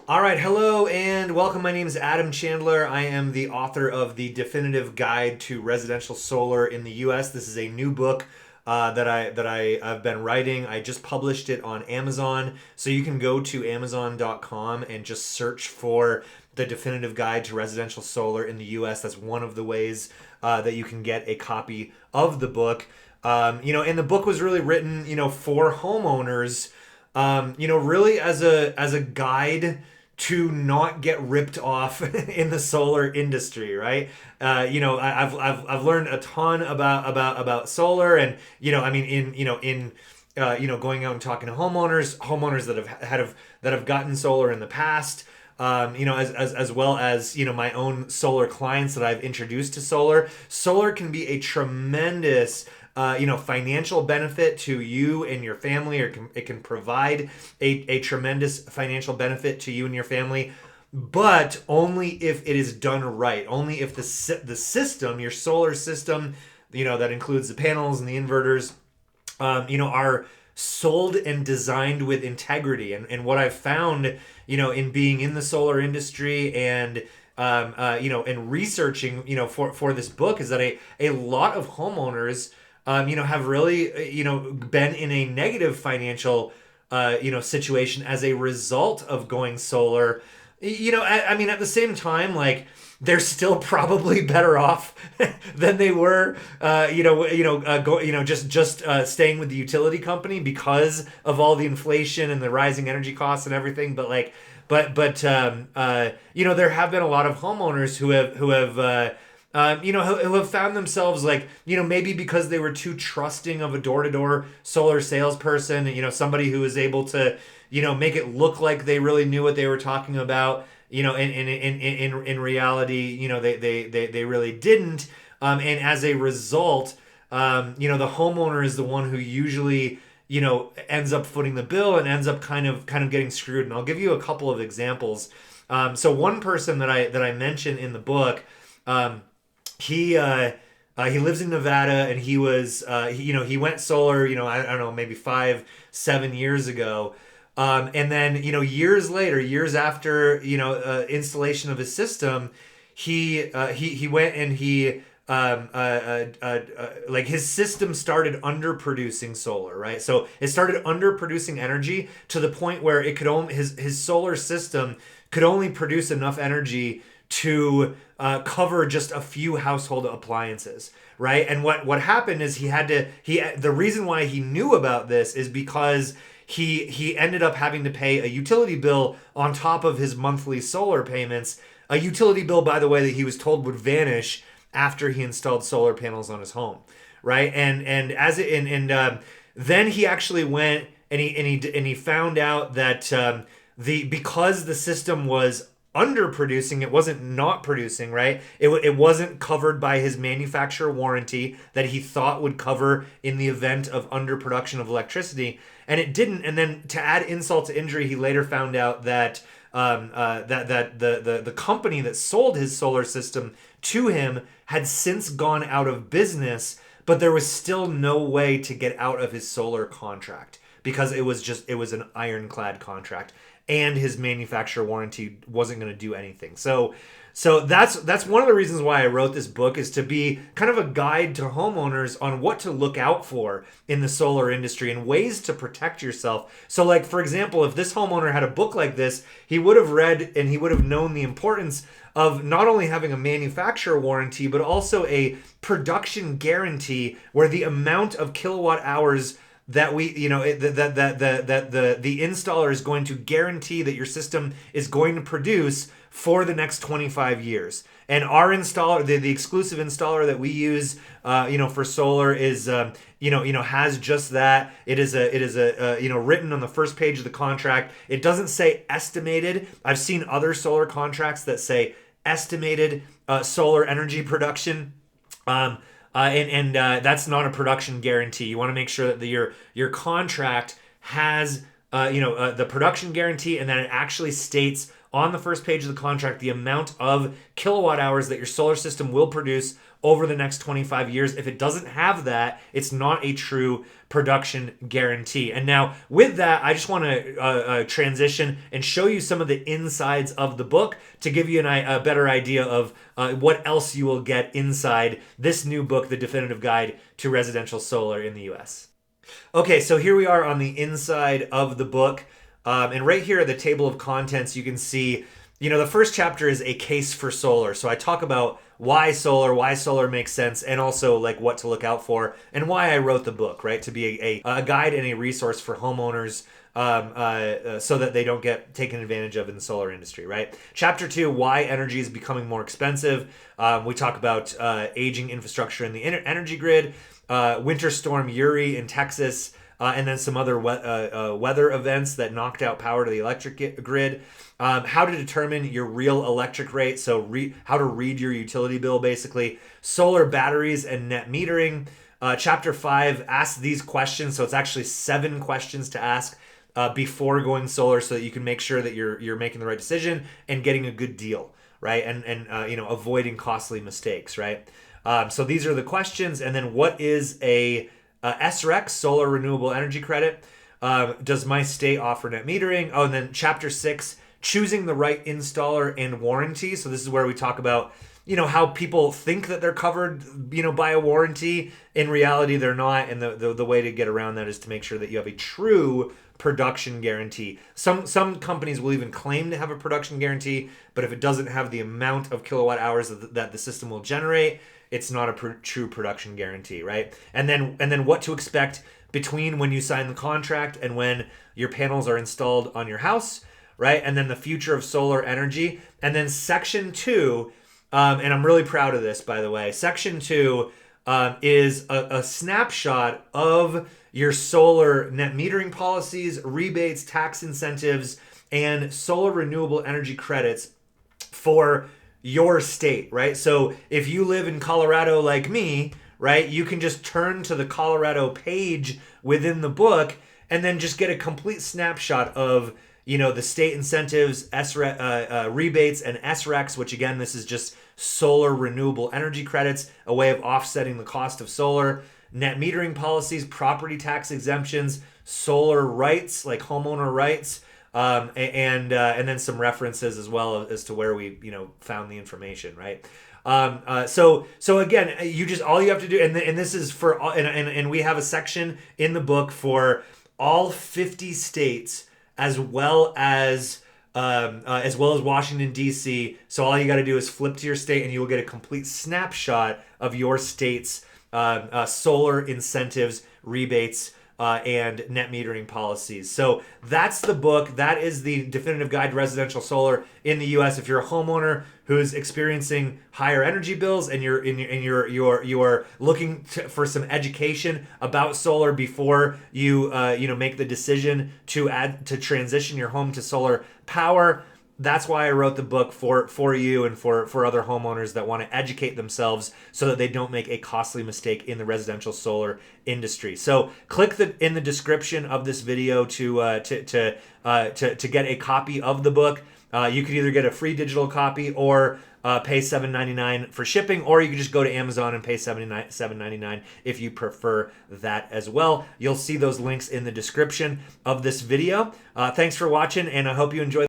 All right, hello and welcome. My name is Adam Chandler. I am the author of the Definitive Guide to Residential Solar in the U.S. This is a new book that I've been writing. I just published it on Amazon, so you can go to Amazon.com and just search for the Definitive Guide to Residential Solar in the U.S. That's one of the ways that you can get a copy of the book. And the book was really written, for homeowners. Really as a guide to not get ripped off in the solar industry, right? I've learned a ton about solar, and going out and talking to homeowners that have gotten solar in the past. As well as my own solar clients that I've introduced to solar. Solar can be a tremendous financial benefit to you and your family, or it can provide a tremendous financial benefit to you and your family, but only if it is done right. Only if the system, your solar system, that includes the panels and the inverters, are sold and designed with integrity. And what I've found, in being in the solar industry and and researching, for this book, is that a lot of homeowners have really, been in a negative financial, situation as a result of going solar. At the same time, like, they're still probably better off than they were, just staying with the utility company because of all the inflation and the rising energy costs and everything. But there have been a lot of homeowners who have found themselves, like, maybe because they were too trusting of a door-to-door solar salesperson, somebody who was able to, make it look like they really knew what they were talking about, in reality, they really didn't. And as a result, the homeowner is the one who usually, ends up footing the bill and ends up kind of getting screwed. And I'll give you a couple of examples. So one person that I mentioned in the book, he lives in Nevada, and he went solar, I don't know, maybe 5-7 years ago. And then, years later, years after, installation of his system, he went and like, his system started underproducing solar, right? So it started underproducing energy to the point where it could only, his solar system could only produce enough energy to cover just a few household appliances, right? And what happened is the reason why he knew about this is because he ended up having to pay a utility bill on top of his monthly solar payments. A utility bill, by the way, that he was told would vanish after he installed solar panels on his home, right? Then he actually went and he found out that because the system was underproducing, it wasn't not producing, right? It wasn't covered by his manufacturer warranty that he thought would cover in the event of underproduction of electricity, and it didn't. And then, to add insult to injury, he later found out that the company that sold his solar system to him had since gone out of business, but there was still no way to get out of his solar contract because it was an ironclad contract, and his manufacturer warranty wasn't going to do anything. So that's one of the reasons why I wrote this book, is to be kind of a guide to homeowners on what to look out for in the solar industry and ways to protect yourself. So, like, for example, if this homeowner had a book like this, he would have read and he would have known the importance of not only having a manufacturer warranty, but also a production guarantee, where the amount of kilowatt hours that the installer is going to guarantee that your system is going to produce for the next 25 years. And our installer, the exclusive installer that we use, for solar is, has just that. It is written on the first page of the contract. It doesn't say estimated. I've seen other solar contracts that say estimated solar energy production. That's not a production guarantee. You want to make sure that your contract has the production guarantee, and then it actually states on the first page of the contract the amount of kilowatt hours that your solar system will produce over the next 25 years. If it doesn't have that, it's not a true production guarantee. And now with that, I just want to transition and show you some of the insides of the book to give you a better idea of what else you will get inside this new book, The Definitive Guide to Residential Solar in the US. Okay, so here we are on the inside of the book. And right here at the table of contents, you can see, the first chapter is a case for solar. So I talk about why solar makes sense, and also like what to look out for, and why I wrote the book, right? To be a guide and a resource for homeowners so that they don't get taken advantage of in the solar industry, right? Chapter 2, why energy is becoming more expensive. We talk about aging infrastructure in the energy grid, Winter Storm Uri in Texas, and then some other weather events that knocked out power to the electric grid. How to determine your real electric rate, so how to read your utility bill, basically. Solar batteries and net metering. Chapter 5 asks these questions, so it's actually 7 questions to ask before going solar, so that you can make sure that you're making the right decision and getting a good deal, right? And avoiding costly mistakes, right? So these are the questions, and then what is a SREC, Solar Renewable Energy Credit? Does my state offer net metering? Oh, and then Chapter 6, choosing the right installer and warranty. So this is where we talk about, how people think that they're covered, by a warranty. In reality, they're not, and the way to get around that is to make sure that you have a true production guarantee. Some companies will even claim to have a production guarantee, but if it doesn't have the amount of kilowatt hours that the system will generate, it's not a true production guarantee, right? And then what to expect between when you sign the contract and when your panels are installed on your house, right? And then the future of solar energy. And then section 2, and I'm really proud of this, by the way. Section 2 is a snapshot of your solar net metering policies, rebates, tax incentives, and solar renewable energy credits for your state, right? So if you live in Colorado like me, right, you can just turn to the Colorado page within the book and then just get a complete snapshot of, the state incentives, rebates, and SRECs, which again, this is just solar renewable energy credits, a way of offsetting the cost of solar, net metering policies, property tax exemptions, solar rights, like homeowner rights, and then some references as well as to where we found the information, right? So again, all you have to do, and this is for all, and we have a section in the book for all 50 states as well as Washington D.C. So all you got to do is flip to your state, and you will get a complete snapshot of your state's solar incentives, rebates, and net metering policies. So that's the book. That is the Definitive Guide to Residential Solar in the U.S. If you're a homeowner who's experiencing higher energy bills and you're looking for some education about solar before you make the decision to transition your home to solar power, that's why I wrote the book for you and for other homeowners that want to educate themselves so that they don't make a costly mistake in the residential solar industry. So click in the description of this video to get a copy of the book. You could either get a free digital copy or pay $7.99 for shipping, or you can just go to Amazon and pay $7.99 if you prefer that as well. You'll see those links in the description of this video. Thanks for watching, and I hope you enjoy